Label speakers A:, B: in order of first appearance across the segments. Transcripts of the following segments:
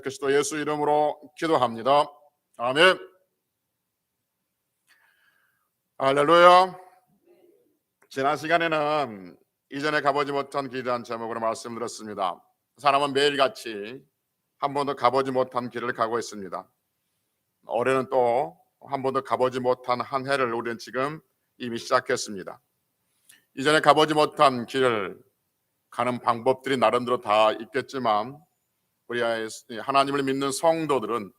A: 그리스도 예수 이름으로 기도합니다. 아멘. 할렐루야. 지난 시간에는 이전에 가보지 못한 길이라는 제목으로 말씀드렸습니다. 사람은 매일같이 한 번도 가보지 못한 길을 가고 있습니다. 올해는 또 한 번도 가보지 못한 한 해를 우리는 지금 이미 시작했습니다. 이전에 가보지 못한 길을 가는 방법들이 나름대로 다 있겠지만 우리 하나님을 믿는 성도들은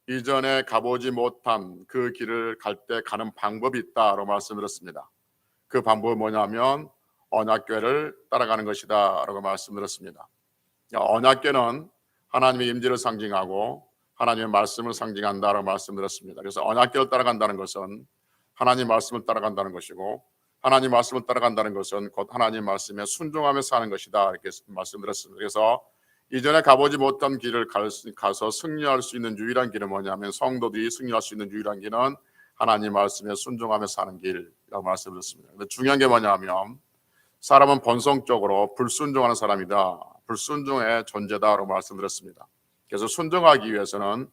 A: 이전에 가보지 못한 그 길을 갈 때 가는 방법이 있다라고 말씀드렸습니다. 그 방법은 뭐냐면 언약궤를 따라가는 것이다 라고 말씀드렸습니다. 언약궤는 하나님의 임재를 상징하고 하나님의 말씀을 상징한다라고 말씀드렸습니다. 그래서 언약궤를 따라간다는 것은 하나님 말씀을 따라간다는 것이고, 하나님 말씀을 따라간다는 것은 곧 하나님 말씀에 순종하며 사는 것이다 이렇게 말씀드렸습니다. 그래서 이전에 가보지 못한 길을 가서 승리할 수 있는 유일한 길은 뭐냐면, 성도들이 승리할 수 있는 유일한 길은 하나님 말씀에 순종하며 사는 길이라고 말씀드렸습니다. 근데 중요한 게 뭐냐면, 사람은 본성적으로 불순종하는 사람이다, 불순종의 존재다라고 말씀드렸습니다. 그래서 순종하기 위해서는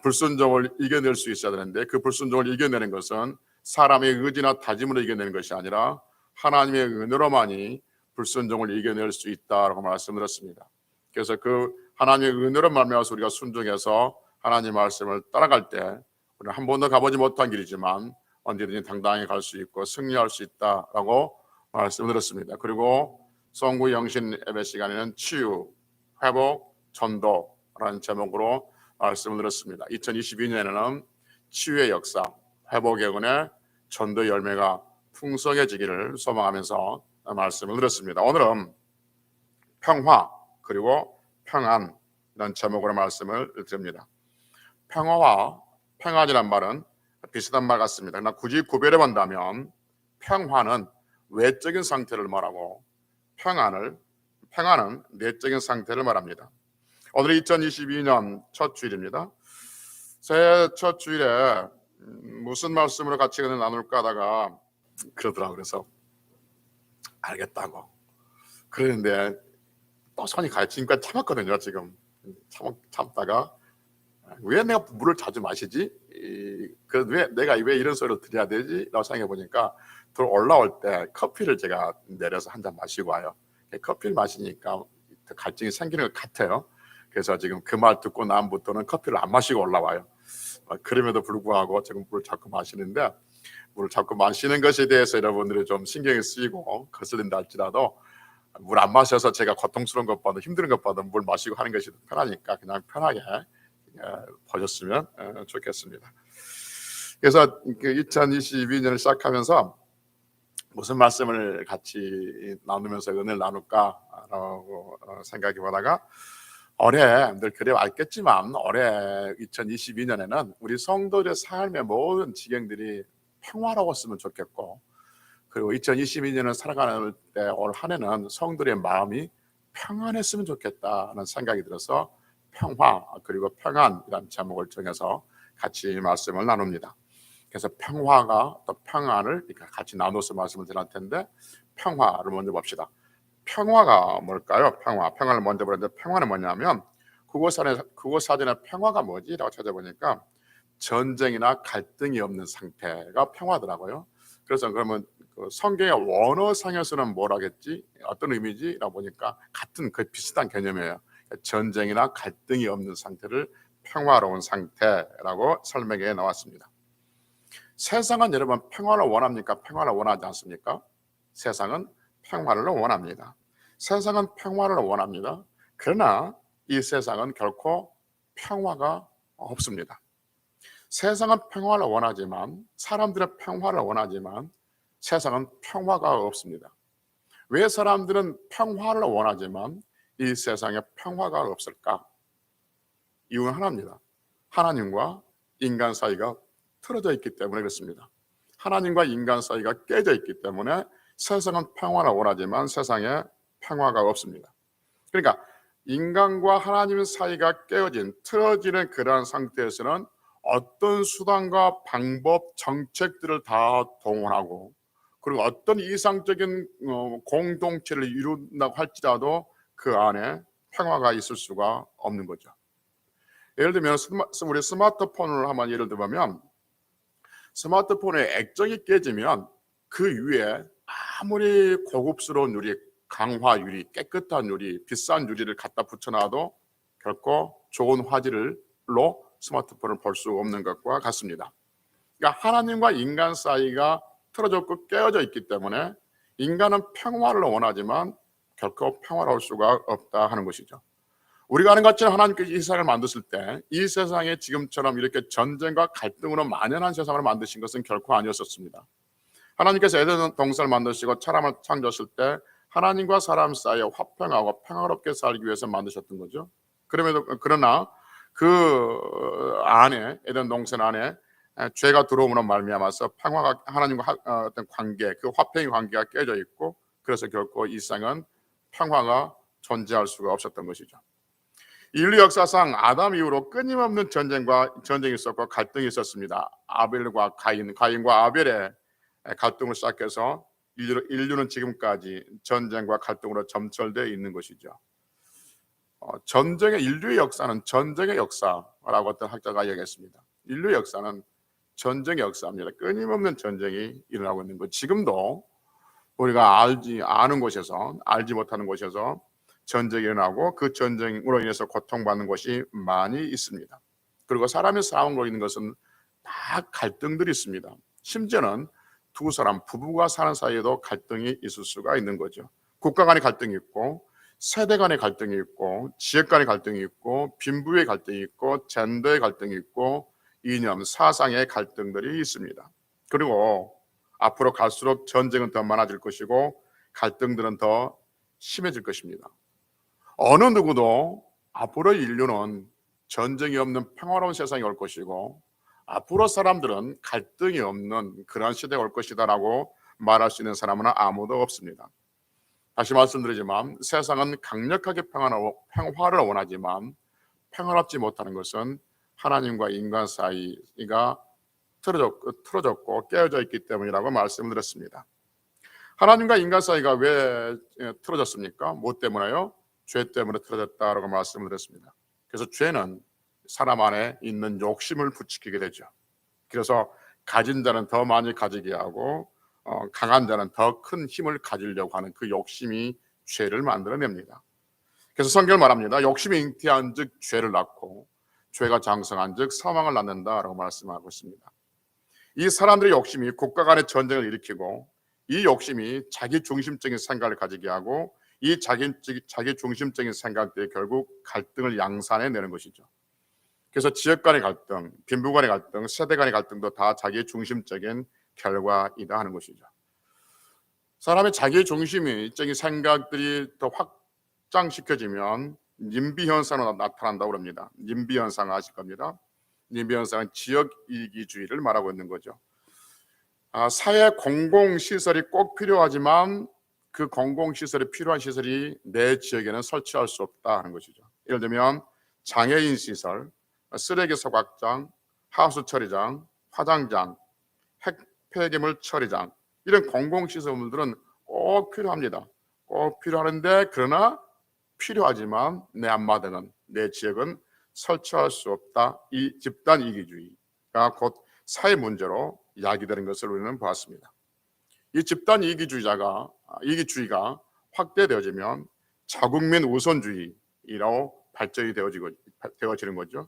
A: 불순종을 이겨낼 수 있어야 되는데, 그 불순종을 이겨내는 것은 사람의 의지나 다짐으로 이겨내는 것이 아니라 하나님의 은혜로만이 불순종을 이겨낼 수 있다라고 말씀드렸습니다. 그래서 그 하나님의 은혜로 말미암아서 우리가 순종해서 하나님 말씀을 따라갈 때 우리는 한 번도 가보지 못한 길이지만 언제든지 당당히 갈 수 있고 승리할 수 있다라고 말씀드렸습니다. 그리고 성구 영신 예배 시간에는 치유, 회복, 전도라는 제목으로 말씀을 드렸습니다. 2022년에는 치유의 역사, 회복의 은혜, 전도의 열매가 풍성해지기를 소망하면서 말씀을 드렸습니다. 오늘은 평화 그리고 평안이라는 제목으로 말씀을 드립니다. 평화와 평안이란 말은 비슷한 말 같습니다. 그러나 굳이 구별해 본다면 평화는 외적인 상태를 말하고 평안은 내적인 상태를 말합니다. 오늘 2022년 첫 주일입니다. 새해 첫 주일에 무슨 말씀으로 같이 나눌까 하다가 그러더라고요. 그래서 알겠다고 그러는데 또 손이 가요. 지금까지 참았거든요. 지금 참다가 왜 내가 물을 자주 마시지? 내가 왜 이런 소리를 드려야 되지? 라고 생각해 보니까 올라올 때 커피를 제가 내려서 한 잔 마시고 와요. 커피를 마시니까 갈증이 생기는 것 같아요. 그래서 지금 그 말 듣고 나부터는 커피를 안 마시고 올라와요. 그럼에도 불구하고 지금 물을 자꾸 마시는데, 물을 자꾸 마시는 것에 대해서 여러분들이 좀 신경이 쓰이고 거슬린다 할지라도 물 안 마셔서 제가 고통스러운 것보다 힘든 것보다 물 마시고 하는 것이 편하니까 그냥 편하게 보셨으면 좋겠습니다. 그래서 2022년을 시작하면서 무슨 말씀을 같이 나누면서 은혜를 나눌까라고 생각해 보다가 올해 늘 그래 왔겠지만 올해 2022년에는 우리 성도들의 삶의 모든 지경들이 평화로웠으면 좋겠고, 그리고 2022년을 살아가는 때 올 한 해는 성도들의 마음이 평안했으면 좋겠다는 생각이 들어서 평화 그리고 평안이라는 제목을 정해서 같이 말씀을 나눕니다. 그래서 평화가 또 평안을 같이 나눠서 말씀을 드릴 텐데, 평화를 먼저 봅시다. 평화가 뭘까요? 평화를 먼저 보는데, 평화는 뭐냐면 국어사전에 평화가 뭐지? 라고 찾아보니까 전쟁이나 갈등이 없는 상태가 평화더라고요. 그래서 그러면 그 성경의 원어상에서는 뭐라겠지? 어떤 의미지? 라고 보니까 같은 그 비슷한 개념이에요. 전쟁이나 갈등이 없는 상태를 평화로운 상태라고 설명에 나왔습니다. 세상은 여러분 평화를 원합니까? 평화를 원하지 않습니까? 세상은 평화를 원합니다. 세상은 평화를 원합니다. 그러나 이 세상은 결코 평화가 없습니다. 세상은 평화를 원하지만, 사람들은 평화를 원하지만 세상은 평화가 없습니다. 왜 사람들은 평화를 원하지만 이 세상에 평화가 없을까? 이유는 하나입니다. 하나님과 인간 사이가 틀어져 있기 때문에 그렇습니다. 하나님과 인간 사이가 깨져 있기 때문에 세상은 평화를 원하지만 세상에 평화가 없습니다. 그러니까 인간과 하나님 사이가 깨어진, 틀어지는 그러한 상태에서는 어떤 수단과 방법, 정책들을 다 동원하고, 그리고 어떤 이상적인 공동체를 이룬다고 할지라도 그 안에 평화가 있을 수가 없는 거죠. 예를 들면 우리 스마트폰을 한번 예를 들면 스마트폰의 액정이 깨지면 그 위에 아무리 고급스러운 유리, 강화 유리, 깨끗한 유리, 비싼 유리를 갖다 붙여놔도 결코 좋은 화질로 스마트폰을 볼 수 없는 것과 같습니다. 그러니까 하나님과 인간 사이가 틀어졌고 깨어져 있기 때문에 인간은 평화를 원하지만 결코 평화로울 수가 없다 하는 것이죠. 우리가 아는 것처럼 하나님께서 이 세상을 만드실 때 이 세상에 지금처럼 이렇게 전쟁과 갈등으로 만연한 세상을 만드신 것은 결코 아니었었습니다. 하나님께서 에덴 동산을 만드시고 사람을 창조하실 때 하나님과 사람 사이에 화평하고 평화롭게 살기 위해서 만드셨던 거죠. 그러나 그 안에 에덴 동산 안에 죄가 들어옴으로 말미암아서 평화가 하나님과 어떤 관계, 그 화평의 관계가 깨져 있고 그래서 결코 이 세상은 평화가 존재할 수가 없었던 것이죠. 인류 역사상 아담 이후로 끊임없는 전쟁이 있었고 갈등이 있었습니다. 아벨과 가인과 아벨의 갈등을 시작해서 인류는 지금까지 전쟁과 갈등으로 점철되어 있는 것이죠. 인류의 역사는 전쟁의 역사라고 어떤 학자가 이야기했습니다. 인류의 역사는 전쟁의 역사입니다. 끊임없는 전쟁이 일어나고 있는 것. 지금도 우리가 아는 곳에서 알지 못하는 곳에서 전쟁이 일어나고 그 전쟁으로 인해서 고통받는 곳이 많이 있습니다. 그리고 사람이 싸우고 있는 것은 다 갈등들이 있습니다. 심지어는 두 사람, 부부가 사는 사이에도 갈등이 있을 수가 있는 거죠. 국가 간의 갈등이 있고 세대 간의 갈등이 있고 지역 간의 갈등이 있고 빈부의 갈등이 있고 젠더의 갈등이 있고 이념, 사상의 갈등들이 있습니다. 그리고 앞으로 갈수록 전쟁은 더 많아질 것이고 갈등들은 더 심해질 것입니다. 어느 누구도 앞으로 인류는 전쟁이 없는 평화로운 세상이 올 것이고 앞으로 사람들은 갈등이 없는 그런 시대가 올 것이다라고 말할 수 있는 사람은 아무도 없습니다. 다시 말씀드리지만 세상은 강력하게 평화를 원하지만 평화롭지 못하는 것은 하나님과 인간 사이가 틀어졌고 깨어져 있기 때문이라고 말씀드렸습니다. 하나님과 인간 사이가 왜 틀어졌습니까? 뭐 때문에요? 죄 때문에 틀어졌다라고 말씀을 드렸습니다. 그래서 죄는 사람 안에 있는 욕심을 부추기게 되죠. 그래서 가진 자는 더 많이 가지게 하고 강한 자는 더 큰 힘을 가지려고 하는 그 욕심이 죄를 만들어냅니다. 그래서 성경을 말합니다. 욕심이 잉태한 즉 죄를 낳고 죄가 장성한 즉 사망을 낳는다라고 말씀하고 있습니다. 이 사람들의 욕심이 국가 간의 전쟁을 일으키고 이 욕심이 자기 중심적인 생각을 가지게 하고 이 자기 중심적인 생각들이 결국 갈등을 양산해내는 것이죠. 그래서 지역 간의 갈등, 빈부 간의 갈등, 세대 간의 갈등도 다 자기 중심적인 결과이다 하는 것이죠. 사람의 자기 중심적인 생각들이 더 확장시켜지면 님비 현상으로 나타난다고 합니다. 님비 현상 아실 겁니다. 님비 현상은 지역 이기주의를 말하고 있는 거죠. 사회 공공시설이 꼭 필요하지만 그 공공시설이 필요한 시설이 내 지역에는 설치할 수 없다 하는 것이죠. 예를 들면 장애인 시설, 쓰레기 소각장, 하수 처리장, 화장장, 폐기물 처리장 이런 공공시설물들은 꼭 필요합니다. 꼭 필요하는데 그러나 필요하지만 내 앞마당은 내 지역은 설치할 수 없다. 이 집단 이기주의가 곧 사회 문제로 야기되는 것을 우리는 보았습니다. 이 집단 이기주의가 확대되어지면 자국민 우선주의로 발전이 되어지는 거죠.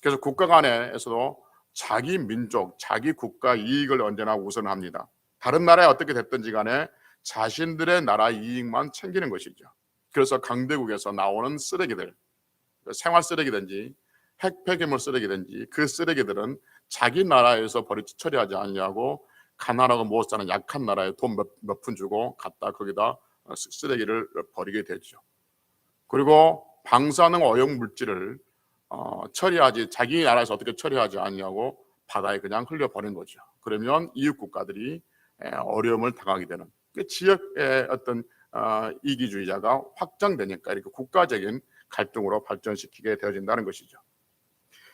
A: 그래서 국가 간에서도 자기 민족, 자기 국가 이익을 언제나 우선합니다. 다른 나라에 어떻게 됐든지 간에 자신들의 나라 이익만 챙기는 것이죠. 그래서 강대국에서 나오는 쓰레기들, 생활 쓰레기든지 핵폐기물 쓰레기든지 그 쓰레기들은 자기 나라에서 처리하지 않냐고 가난하고 못 사는 약한 나라에 돈 몇 푼 주고 갖다 거기다 쓰레기를 버리게 되죠. 그리고 방사능 오염 물질을 자기 나라에서 어떻게 처리하지 않냐고 바다에 그냥 흘려버린 거죠. 그러면 이웃 국가들이 어려움을 당하게 되는 지역의 어떤 이기주의자가 확장되니까 이렇게 국가적인 갈등으로 발전시키게 되어진다는 것이죠.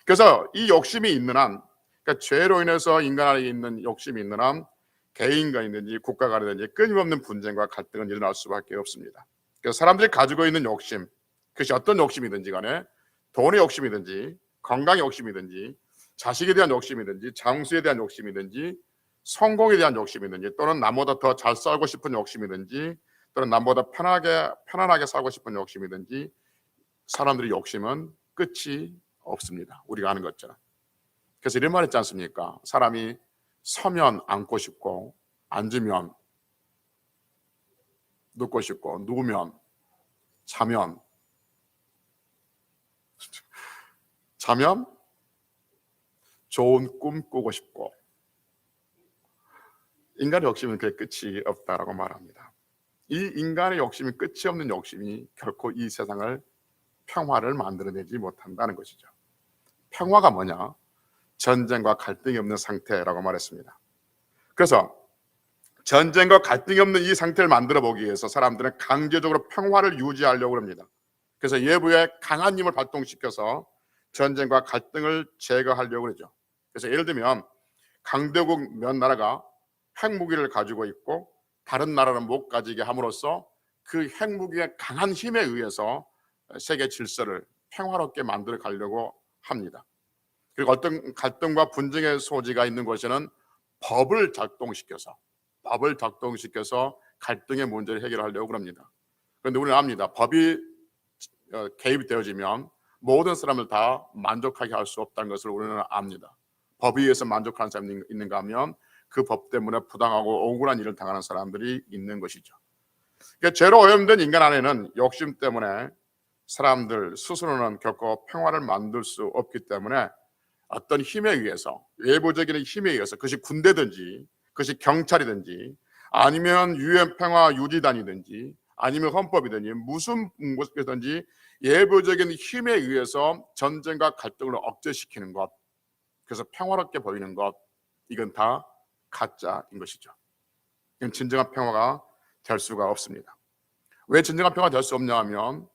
A: 그래서 이 욕심이 있는 한, 그러니까 죄로 인해서 인간 안에 있는 욕심이 있는 한 개인 간이든지 국가 간이든지 끊임없는 분쟁과 갈등은 일어날 수밖에 없습니다. 그래서 사람들이 가지고 있는 욕심, 그것이 어떤 욕심이든지 간에 돈의 욕심이든지 건강의 욕심이든지 자식에 대한 욕심이든지 장수에 대한 욕심이든지 성공에 대한 욕심이든지 또는 남보다 더 잘 살고 싶은 욕심이든지 또는 남보다 편안하게 살고 싶은 욕심이든지 사람들의 욕심은 끝이 없습니다. 우리가 아는 것처럼. 그래서 이런 말 있지 않습니까? 사람이 서면 앉고 싶고 앉으면 눕고 싶고 누우면 자면 좋은 꿈 꾸고 싶고 인간의 욕심은 그게 끝이 없다라고 말합니다. 이 인간의 욕심이 끝이 없는 욕심이 결코 이 세상을 평화를 만들어내지 못한다는 것이죠. 평화가 뭐냐? 전쟁과 갈등이 없는 상태라고 말했습니다. 그래서 전쟁과 갈등이 없는 이 상태를 만들어 보기 위해서 사람들은 강제적으로 평화를 유지하려고 합니다. 그래서 외부의 강한 힘을 발동시켜서 전쟁과 갈등을 제거하려고 그러죠. 그래서 예를 들면 강대국 몇 나라가 핵무기를 가지고 있고 다른 나라는 못 가지게 함으로써 그 핵무기의 강한 힘에 의해서 세계 질서를 평화롭게 만들어 가려고 합니다. 그리고 어떤 갈등과 분쟁의 소지가 있는 곳에는 법을 작동시켜서 갈등의 문제를 해결하려고 합니다. 그런데 우리는 압니다. 법이 개입되어지면 모든 사람을 다 만족하게 할 수 없다는 것을 우리는 압니다. 법에 의해서 만족하는 사람이 있는가 하면 그 법 때문에 부당하고 억울한 일을 당하는 사람들이 있는 것이죠. 그러니까 죄로 오염된 인간 안에는 욕심 때문에 사람들 스스로는 결코 평화를 만들 수 없기 때문에 어떤 힘에 의해서, 외부적인 힘에 의해서, 그것이 군대든지 그것이 경찰이든지 아니면 유엔 평화 유지단이든지 아니면 헌법이든지 무슨 것이든지 외부적인 힘에 의해서 전쟁과 갈등을 억제시키는 것, 그래서 평화롭게 보이는 것, 이건 다 가짜인 것이죠. 이건 진정한 평화가 될 수가 없습니다. 왜 진정한 평화가 될 수 없냐 하면,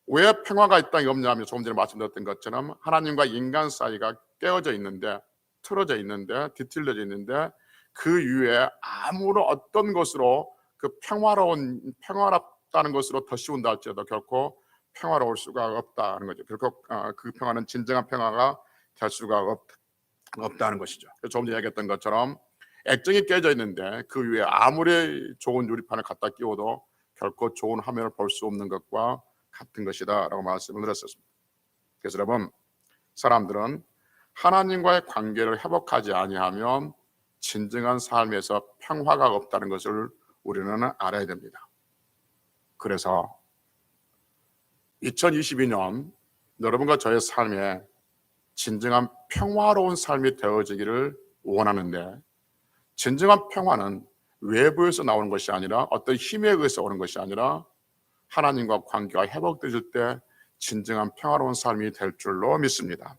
A: 왜 평화가 이 땅에 없냐 하면 조금 전에 말씀드렸던 것처럼 하나님과 인간 사이가 깨어져 있는데, 틀어져 있는데, 뒤틀려져 있는데 그 위에 아무런 어떤 것으로 그 평화롭다는 것으로 더 씌운다 할지라도 결코 평화로울 수가 없다는 거죠. 결코 그 평화는 진정한 평화가 될 수가 없다는 것이죠. 조금 전에 얘기했던 것처럼 액정이 깨져 있는데 그 위에 아무리 좋은 유리판을 갖다 끼워도 결코 좋은 화면을 볼 수 없는 것과 같은 것이다 라고 말씀을 드렸었습니다. 그래서 여러분, 사람들은 하나님과의 관계를 회복하지 아니하면 진정한 삶에서 평화가 없다는 것을 우리는 알아야 됩니다. 그래서 2022년 여러분과 저의 삶에 진정한 평화로운 삶이 되어지기를 원하는데, 진정한 평화는 외부에서 나오는 것이 아니라 어떤 힘에 의해서 오는 것이 아니라 하나님과 관계가 회복되질 때 진정한 평화로운 삶이 될 줄로 믿습니다.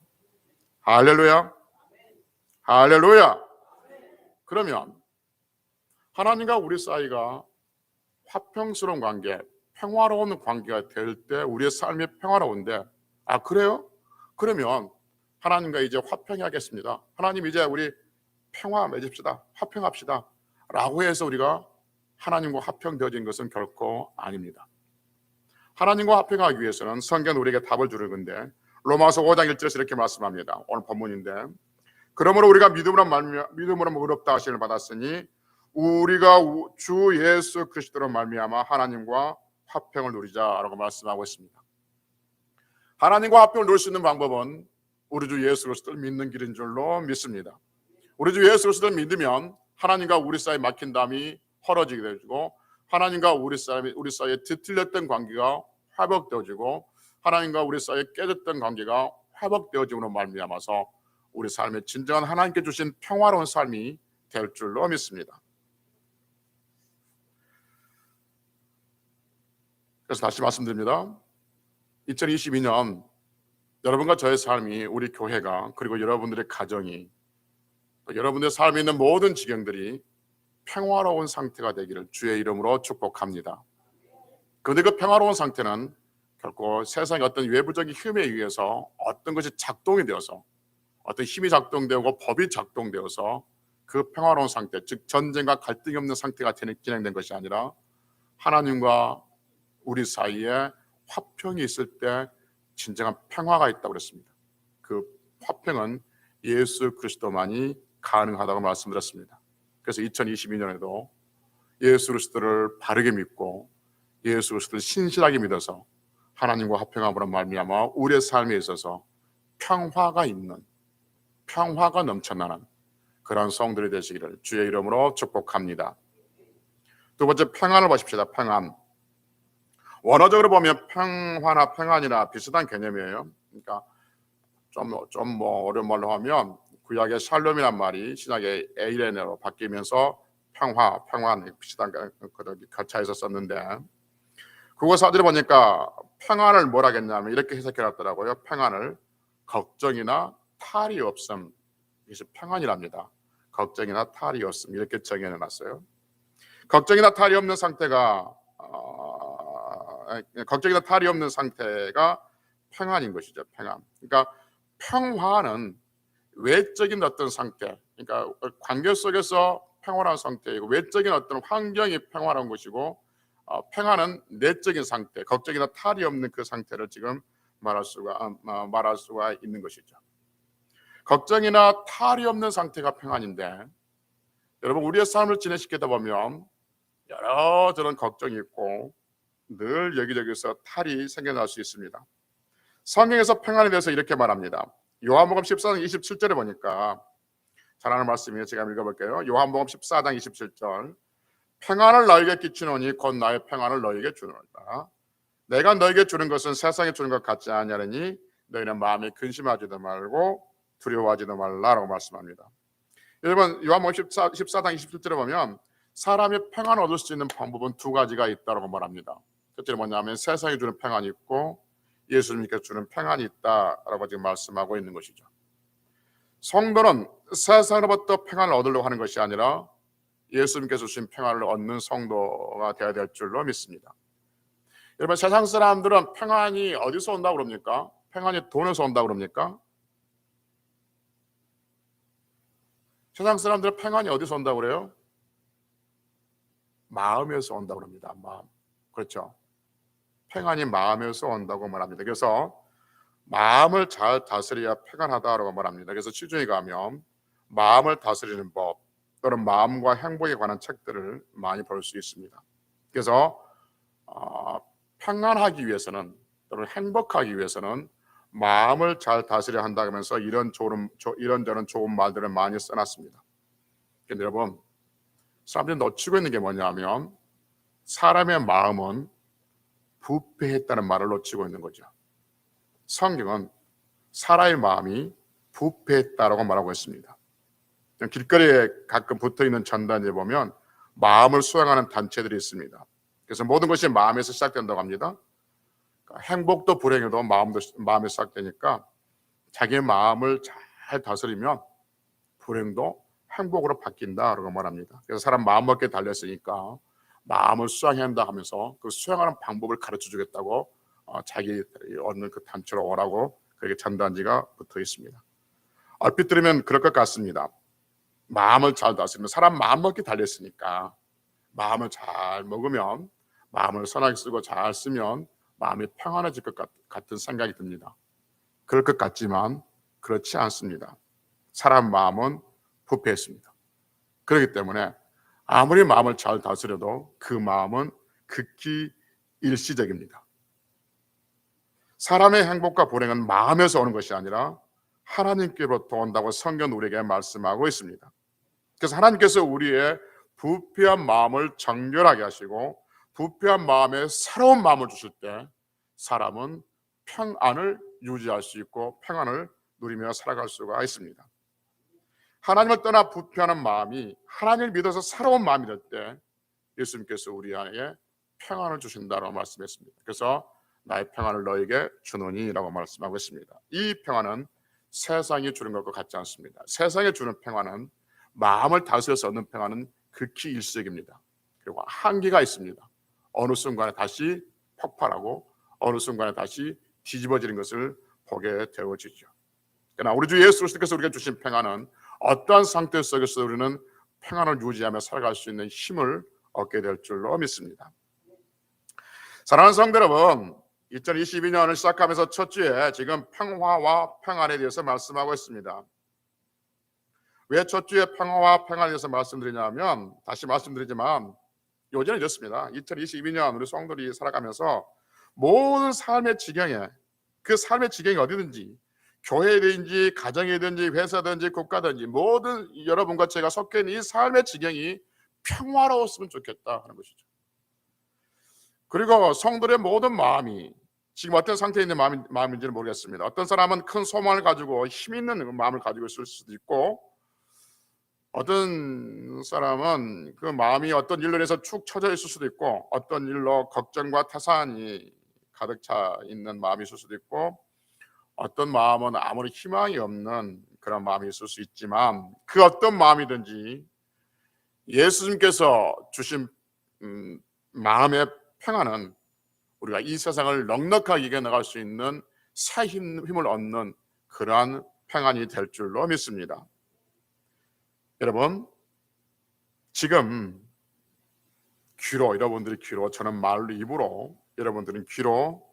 A: 할렐루야. 할렐루야. 그러면 하나님과 우리 사이가 화평스러운 관계, 평화로운 관계가 될 때 우리의 삶이 평화로운데, 그래요? 그러면 하나님과 이제 화평해야겠습니다. 하나님 이제 우리 평화 맺읍시다, 화평합시다 라고 해서 우리가 하나님과 화평되어진 것은 결코 아닙니다. 하나님과 화평하기 위해서는 성경은 우리에게 답을 주는 건데, 로마서 5장 1절에서 이렇게 말씀합니다. 오늘 본문인데, 그러므로 우리가 믿음으로 의롭다 하심을 받았으니 우리가 주 예수 그리스도로 말미암아 하나님과 화평을 누리자라고 말씀하고 있습니다. 하나님과 화평을 누릴 수 있는 방법은 우리 주 예수 그리스도를 믿는 길인 줄로 믿습니다. 우리 주 예수 그리스도를 믿으면 하나님과 우리 사이에 막힌 담이 헐어지게 되고, 하나님과 우리 사이에 뒤틀렸던 관계가 회복되어지고, 하나님과 우리 사이에 깨졌던 관계가 회복되어짐으로 말미암아서 우리 삶에 진정한 하나님께 주신 평화로운 삶이 될 줄로 믿습니다. 그래서 다시 말씀드립니다. 2022년 여러분과 저의 삶이, 우리 교회가, 그리고 여러분들의 가정이, 여러분들의 삶에 있는 모든 지경들이 평화로운 상태가 되기를 주의 이름으로 축복합니다. 그런데 그 평화로운 상태는 결코 세상의 어떤 외부적인 힘에 의해서 어떤 것이 작동이 되어서, 어떤 힘이 작동되고 법이 작동되어서 그 평화로운 상태, 즉 전쟁과 갈등이 없는 상태가 진행된 것이 아니라 하나님과 우리 사이에 화평이 있을 때 진정한 평화가 있다고 그랬습니다. 화평은 예수 그리스도만이 가능하다고 말씀드렸습니다. 그래서 2022년에도 예수 그리스도를 바르게 믿고 예수 그리스도를 신실하게 믿어서 하나님과 화평함으로 말미암아 우리의 삶에 있어서 평화가 있는, 평화가 넘쳐나는 그런 성들이 되시기를 주의 이름으로 축복합니다. 두 번째, 평안을 보십시다. 평안. 원어적으로 보면 평화나 평안이나 비슷한 개념이에요. 그러니까 좀 어려운 말로 하면 구약의 샬롬이란 말이 신약의 에이레네로 바뀌면서 평안 비슷한 가차에서 썼는데, 국어 사전에 보니까 평안을 뭐라 하겠냐면 이렇게 해석해 놨더라고요. 평안을 걱정이나 탈이 없음, 이것이 평안이랍니다. 걱정이나 탈이 없음, 이렇게 정해 놨어요. 걱정이나 탈이 없는 상태가 걱정이나 탈이 없는 상태가 평안인 것이죠. 평안. 그러니까 평화는 외적인 어떤 상태, 그러니까 관계 속에서 평화로운 상태이고, 외적인 어떤 환경이 평화로운 것이고, 평안은 내적인 상태, 걱정이나 탈이 없는 그 상태를 지금 말할 수가 있는 것이죠. 걱정이나 탈이 없는 상태가 평안인데, 여러분, 우리의 삶을 진행시키다 보면 여러 저런 걱정이 있고 늘 여기저기서 탈이 생겨날 수 있습니다. 성경에서 평안에 대해서 이렇게 말합니다. 요한복음 14장 27절에 보니까 잘하는 말씀이에요. 제가 읽어볼게요. 요한복음 14장 27절. 평안을 너에게 끼치노니 곧 나의 평안을 너에게 주노라. 내가 너에게 주는 것은 세상에 주는 것 같지 아니하니 너희는 마음에 근심하지도 말고 두려워하지도 말라라고 말씀합니다. 여러분, 요한복음 14장 27절에 보면 사람이 평안을 얻을 수 있는 방법은 두 가지가 있다고 말합니다. 첫째는 뭐냐면 세상에 주는 평안이 있고 예수님께서 주는 평안이 있다라고 지금 말씀하고 있는 것이죠. 성도는 세상으로부터 평안을 얻으려고 하는 것이 아니라 예수님께서 주신 평안을 얻는 성도가 되어야 될 줄로 믿습니다. 여러분, 세상 사람들은 평안이 어디서 온다고 그럽니까? 평안이 돈에서 온다고 그럽니까? 세상 사람들은 평안이 어디서 온다고 그래요? 마음에서 온다고 합니다. 마음. 그렇죠. 평안이 마음에서 온다고 말합니다. 그래서 마음을 잘 다스려야 평안하다고 말합니다. 그래서 시중에 가면 마음을 다스리는 법 또는 마음과 행복에 관한 책들을 많이 볼 수 있습니다. 그래서 평안하기 위해서는 또는 행복하기 위해서는 마음을 잘 다스려야 한다면서 이런저런 좋은 말들을 많이 써놨습니다. 그런데 여러분, 사람들이 놓치고 있는 게 뭐냐면 사람의 마음은 부패했다는 말을 놓치고 있는 거죠. 성경은 사람의 마음이 부패했다라고 말하고 있습니다. 길거리에 가끔 붙어있는 전단지에 보면 마음을 수양하는 단체들이 있습니다. 그래서 모든 것이 마음에서 시작된다고 합니다. 행복도 불행에도 마음에서 시작되니까 자기의 마음을 잘 다스리면 불행도 행복으로 바뀐다라고 말합니다. 그래서 사람 마음먹기에 달렸으니까 마음을 수양해야 한다 하면서 그 수양하는 방법을 가르쳐 주겠다고 자기 얻는 그 단체로 오라고 그렇게 전단지가 붙어 있습니다. 얼핏 들으면 그럴 것 같습니다. 마음을 잘 다스리면 사람 마음먹기 달렸으니까 마음을 잘 먹으면, 마음을 선하게 쓰고 잘 쓰면 마음이 평안해질 것 같은 생각이 듭니다. 그럴 것 같지만 그렇지 않습니다. 사람 마음은 부패했습니다. 그렇기 때문에 아무리 마음을 잘 다스려도 그 마음은 극히 일시적입니다. 사람의 행복과 불행은 마음에서 오는 것이 아니라 하나님께로부터 온다고 성경 우리에게 말씀하고 있습니다. 그래서 하나님께서 우리의 부패한 마음을 정결하게 하시고 부패한 마음에 새로운 마음을 주실 때 사람은 평안을 유지할 수 있고 평안을 누리며 살아갈 수가 있습니다. 하나님을 떠나 부패하는 마음이 하나님을 믿어서 새로운 마음이 될 때 예수님께서 우리에게 평안을 주신다고 말씀했습니다. 그래서 나의 평안을 너에게 주노니 라고 말씀하고 있습니다. 이 평안은 세상이 주는 것과 같지 않습니다. 세상이 주는 평안은, 마음을 다스려서 얻는 평안은 극히 일시적입니다. 그리고 한계가 있습니다. 어느 순간에 다시 폭발하고 어느 순간에 다시 뒤집어지는 것을 보게 되어지죠. 그러나 우리 주 예수 그리스도께서 우리에게 주신 평안은 어떠한 상태 속에서 우리는 평안을 유지하며 살아갈 수 있는 힘을 얻게 될 줄로 믿습니다. 사랑하는 성도 여러분, 2022년을 시작하면서 첫 주에 지금 평화와 평안에 대해서 말씀하고 있습니다. 왜 첫 주에 평화와 평안에 대해서 말씀드리냐면, 다시 말씀드리지만 요즘은 이렇습니다. 2022년 우리 성도들이 살아가면서 모든 삶의 지경에, 그 삶의 지경이 어디든지, 교회든지 가정이든지 회사든지 국가든지 모든 여러분과 제가 섞여 있는 이 삶의 지경이 평화로웠으면 좋겠다 하는 것이죠. 그리고 성도의 모든 마음이 지금 어떤 상태에 있는 마음인지는 모르겠습니다. 어떤 사람은 큰 소망을 가지고 힘 있는 마음을 가지고 있을 수도 있고, 어떤 사람은 그 마음이 어떤 일로 인해서 축 처져 있을 수도 있고, 어떤 일로 걱정과 태산이 가득 차 있는 마음이 있을 수도 있고, 어떤 마음은 아무리 희망이 없는 그런 마음이 있을 수 있지만, 그 어떤 마음이든지 예수님께서 주신 마음의 평안은 우리가 이 세상을 넉넉하게 이겨나갈 수 있는 새 힘을 얻는 그러한 평안이 될 줄로 믿습니다. 여러분, 지금 귀로, 여러분들이 귀로, 저는 말로 입으로, 여러분들은 귀로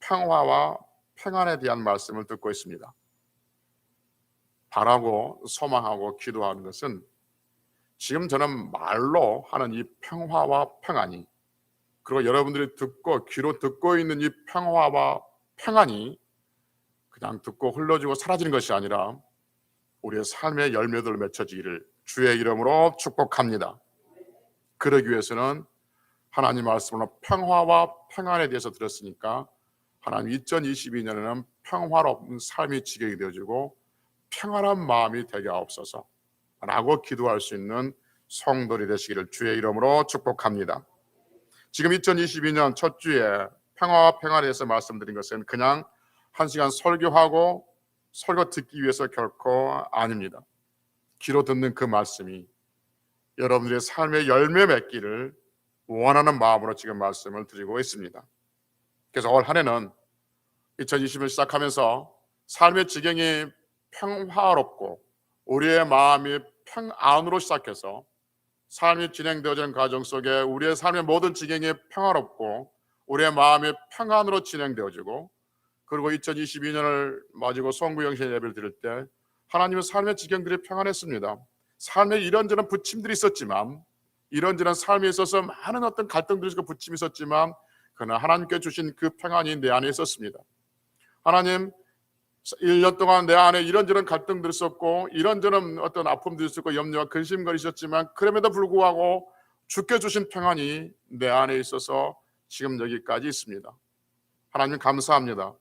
A: 평화와 평안에 대한 말씀을 듣고 있습니다. 바라고 소망하고 기도하는 것은 지금 저는 말로 하는 이 평화와 평안이, 그리고 여러분들이 듣고 귀로 듣고 있는 이 평화와 평안이 그냥 듣고 흘러지고 사라지는 것이 아니라 우리의 삶의 열매들로 맺혀지기를 주의 이름으로 축복합니다. 그러기 위해서는 하나님 말씀으로 평화와 평안에 대해서 들었으니까 하나님 2022년에는 평화로운 삶이 지경이 되어지고 평안한 마음이 되게 하옵소서 라고 기도할 수 있는 성도들이 되시기를 주의 이름으로 축복합니다. 지금 2022년 첫 주에 평화와 평안에 대해서 말씀드린 것은 그냥 한 시간 설교하고 설교 듣기 위해서 결코 아닙니다. 귀로 듣는 그 말씀이 여러분들의 삶의 열매 맺기를 원하는 마음으로 지금 말씀을 드리고 있습니다. 그래서 올 한 해는 2020을 시작하면서 삶의 지경이 평화롭고 우리의 마음이 평안으로 시작해서 삶이 진행되어지는 과정 속에 우리의 삶의 모든 지경이 평화롭고 우리의 마음이 평안으로 진행되어지고, 그리고 2022년을 맞이고 성구영신 예배를 드릴 때 하나님의 삶의 지경들이 평안했습니다. 삶에 이런저런 부침들이 있었지만, 이런저런 삶에 있어서 많은 어떤 갈등들이 있고 부침이 있었지만, 그러나 하나님께 주신 그 평안이 내 안에 있었습니다. 하나님, 1년 동안 내 안에 이런저런 갈등들이 있었고 이런저런 어떤 아픔들이 있었고 염려와 근심거리 있었지만, 그럼에도 불구하고 주께 주신 평안이 내 안에 있어서 지금 여기까지 있습니다. 하나님 감사합니다.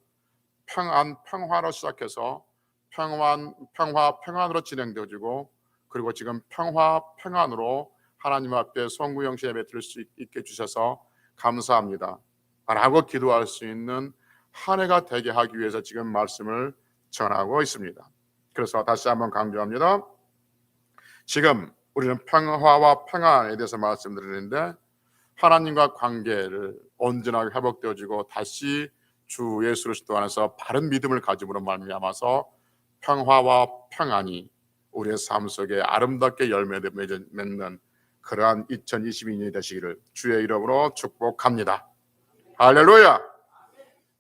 A: 평화로 시작해서 평안으로 진행되어지고, 그리고 지금 평안으로 하나님 앞에 성구영신 예배 드릴 수 있게 주셔서 감사합니다 라고 기도할 수 있는 한 해가 되게 하기 위해서 지금 말씀을 전하고 있습니다. 그래서 다시 한번 강조합니다. 지금 우리는 평화와 평안에 대해서 말씀드리는데, 하나님과 관계를 온전하게 회복되어지고 다시 주 예수 그리스도 안에서 바른 믿음을 가짐으로 말미암아서 평화와 평안이 우리의 삶 속에 아름답게 열매를 맺는 그러한 2022년이 되시기를 주의 이름으로 축복합니다. 할렐루야.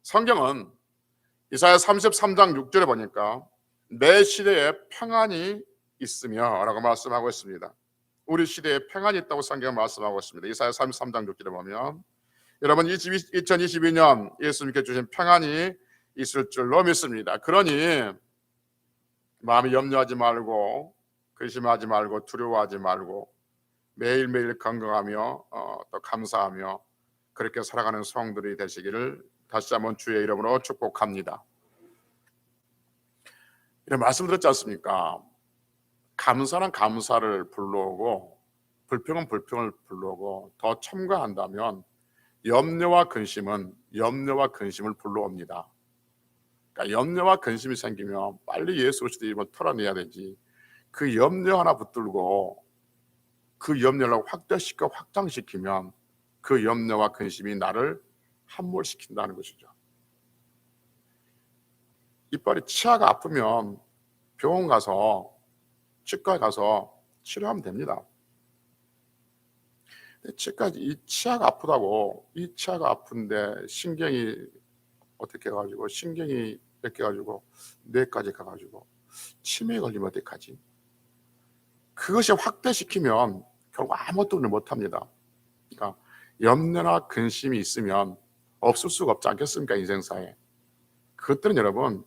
A: 성경은 이사야 33장 6절에 보니까 내 시대에 평안이 있으며 라고 말씀하고 있습니다. 우리 시대에 평안이 있다고 성경은 말씀하고 있습니다. 이사야 33장 6절에 보면 여러분 2022년 예수님께 주신 평안이 있을 줄로 믿습니다. 그러니 마음이 염려하지 말고 근심하지 말고 두려워하지 말고 매일매일 건강하며 또 감사하며 그렇게 살아가는 성들이 되시기를 다시 한번 주의 이름으로 축복합니다. 이런 말씀 드렸지 않습니까? 감사는 감사를 불러오고 불평은 불평을 불러오고 더 첨가한다면 염려와 근심을 불러옵니다. 그러니까 염려와 근심이 생기면 빨리 예수 그리스도 이름을 털어내야 되지, 그 염려 하나 붙들고 그 염려를 확장시키면 그 염려와 근심이 나를 함몰시킨다는 것이죠. 이빨이 치아가 아프면 병원 가서 치과에 가서 치료하면 됩니다. 치과에 이 치아가 아프다고, 이 치아가 아픈데 신경이 어떻게 해가지고 신경이 이렇게 해가지고 뇌까지 가가지고 치매에 걸리면 어떡하지? 그것이 확대시키면 결국 아무것도 못합니다. 그러니까 염려나 근심이 있으면 없을 수가 없지 않겠습니까? 인생사에. 그것들은 여러분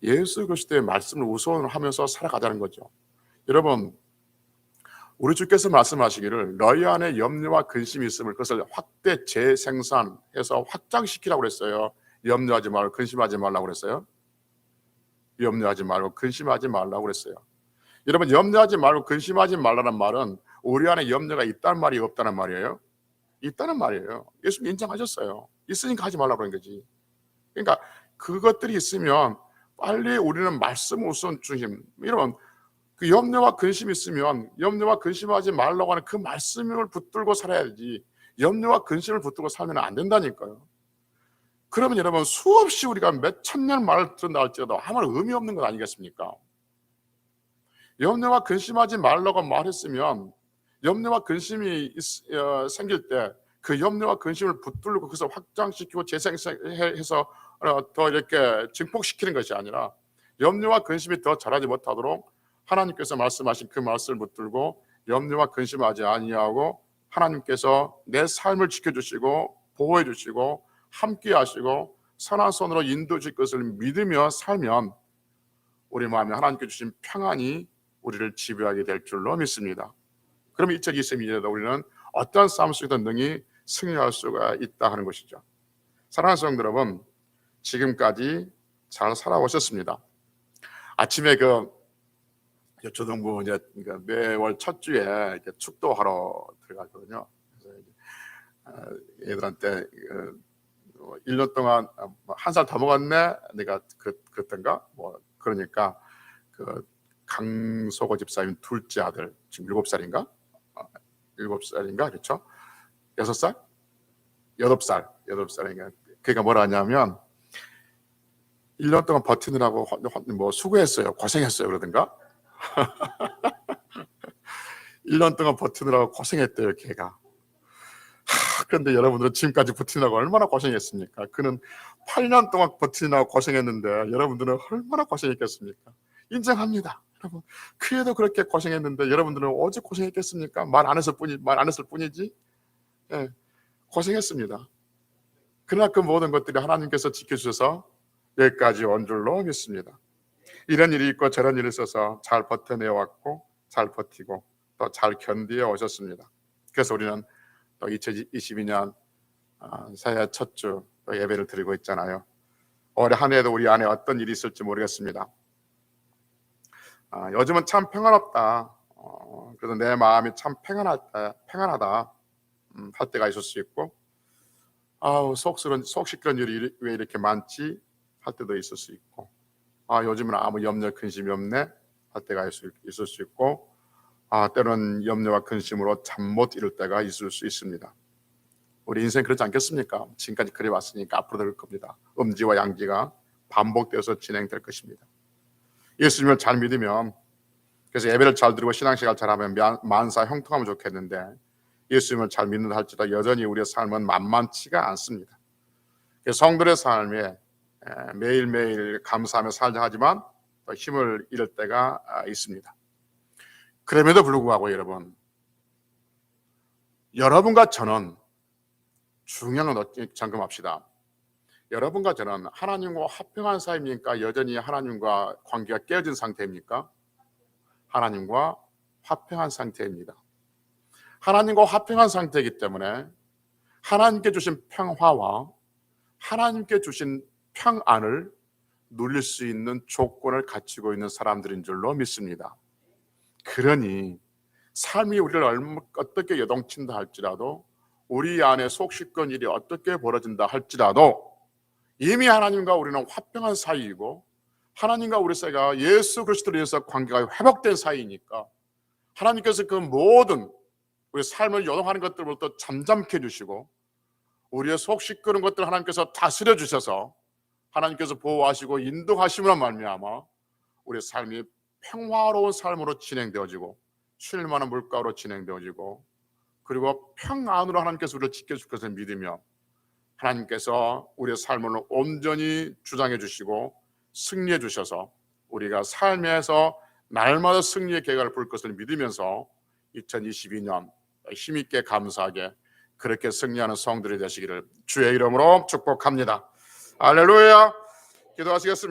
A: 예수 그리스도의 말씀을 우선하면서 살아가자는 거죠. 여러분, 우리 주께서 말씀하시기를 너희 안에 염려와 근심이 있음을 그것을 확대 재생산해서 확장시키라고 그랬어요. 염려하지 말고 근심하지 말라고 그랬어요. 염려하지 말고 근심하지 말라고 그랬어요. 여러분, 염려하지 말고 근심하지 말라는 말은 우리 안에 염려가 있다는 말이 없다는 말이에요. 있다는 말이에요. 예수님 인정하셨어요. 있으니까 하지 말라고 그런 거지. 그러니까 그것들이 있으면 빨리 우리는 말씀 우선 중심. 여러분, 그 염려와 근심이 있으면 염려와 근심하지 말라고 하는 그 말씀을 붙들고 살아야지, 염려와 근심을 붙들고 살면 안 된다니까요. 그러면 여러분 수없이 우리가 몇 천년 말을 들은다 할지라도 아무런 의미 없는 것 아니겠습니까? 염려와 근심하지 말라고 말했으면 염려와 근심이 생길 때 그 염려와 근심을 붙들고 그것을 확장시키고 재생해서 더 이렇게 증폭시키는 것이 아니라 염려와 근심이 더 자라지 못하도록 하나님께서 말씀하신 그 말씀을 붙들고 염려와 근심하지 아니하고 하나님께서 내 삶을 지켜주시고 보호해 주시고 함께 하시고 선한 손으로 인도해 주실 것을 믿으며 살면 우리 마음에 하나님께 주신 평안이 우리를 지배하게 될 줄로 믿습니다. 그러면 2022년에도 우리는 어떠한 싸움 속에든 능히 승리할 수가 있다 하는 것이죠. 사랑하는 성도 여러분, 지금까지 잘 살아오셨습니다. 아침에 초등부 이제 매월 첫 주에 이렇게 축도하러 들어가거든요. 그래서 애들한테 1년 동안 한 살 더 먹었네, 내가 그땐가 뭐 그러니까 그 강소고 집사님 둘째 아들 지금 7살인가 7살인가 그렇죠? 6살? 8살인가. 그러니까 뭐라 하냐면 1년 동안 버티느라고 뭐 수고했어요, 고생했어요 그러던가. 1년 동안 버티느라고 고생했대요 걔가. 그런데 여러분들은 지금까지 버티느라고 얼마나 고생했습니까? 그는 8년 동안 버티느라고 고생했는데 여러분들은 얼마나 고생했겠습니까? 인정합니다. 여러분, 그애도 그렇게 고생했는데 여러분들은 오직 고생했겠습니까? 말 안 했을 뿐이지. 예, 고생했습니다. 그러나 그 모든 것들이 하나님께서 지켜주셔서 여기까지 온 줄로 믿습니다. 이런 일이 있고 저런 일이 있어서 잘 버텨내왔고 잘 버티고 또 잘 견디어 오셨습니다. 그래서 우리는 또 2022년 새해 첫 주 예배를 드리고 있잖아요. 올해 한 해도 우리 안에 어떤 일이 있을지 모르겠습니다. 요즘은 참 평안없다. 그래서 내 마음이 참 평안하다 할 때가 있을 수 있고, 속 시끄러운 일이 왜 이렇게 많지 할 때도 있을 수 있고, 요즘은 아무 염려 근심이 없네 할 때가 있을 수 있고, 때로는 염려와 근심으로 잠 못 이룰 때가 있을 수 있습니다. 우리 인생 그렇지 않겠습니까? 지금까지 그래 왔으니까 앞으로 될 겁니다. 음지와 양지가 반복되어서 진행될 것입니다. 예수님을 잘 믿으면, 그래서 예배를 잘 드리고 신앙생활 잘하면 만사 형통하면 좋겠는데 예수님을 잘 믿는다 할지라도 여전히 우리의 삶은 만만치가 않습니다. 성도의 삶에 매일매일 감사하며 살자 하지만 또 힘을 잃을 때가 있습니다. 그럼에도 불구하고 여러분과 저는 중요한 건 점검합시다. 여러분과 저는 하나님과 화평한 사이입니까? 여전히 하나님과 관계가 깨어진 상태입니까? 하나님과 화평한 상태입니다. 하나님과 화평한 상태이기 때문에 하나님께 주신 평화와 하나님께 주신 평안을 누릴 수 있는 조건을 갖추고 있는 사람들인 줄로 믿습니다. 그러니 삶이 우리를 어떻게 요동친다 할지라도, 우리 안에 속 시끄러운 일이 어떻게 벌어진다 할지라도 이미 하나님과 우리는 화평한 사이이고 하나님과 우리 사이가 예수 그리스도로 인해서 관계가 회복된 사이니까 하나님께서 그 모든 우리 삶을 요동하는 것들부터 잠잠케 해주시고 우리의 속 시끄러운 것들 하나님께서 다스려 주셔서 하나님께서 보호하시고 인도하심으로 말미암아 우리의 삶이 평화로운 삶으로 진행되어지고 쉴만한 물가로 진행되어지고 그리고 평안으로 하나님께서 우리를 지켜줄 것을 믿으며 하나님께서 우리의 삶을 온전히 주장해 주시고 승리해 주셔서 우리가 삶에서 날마다 승리의 계가를 불 것을 믿으면서 2022년 힘있게 감사하게 그렇게 승리하는 성들이 되시기를 주의 이름으로 축복합니다. 할렐루야. 기도하시겠습니다.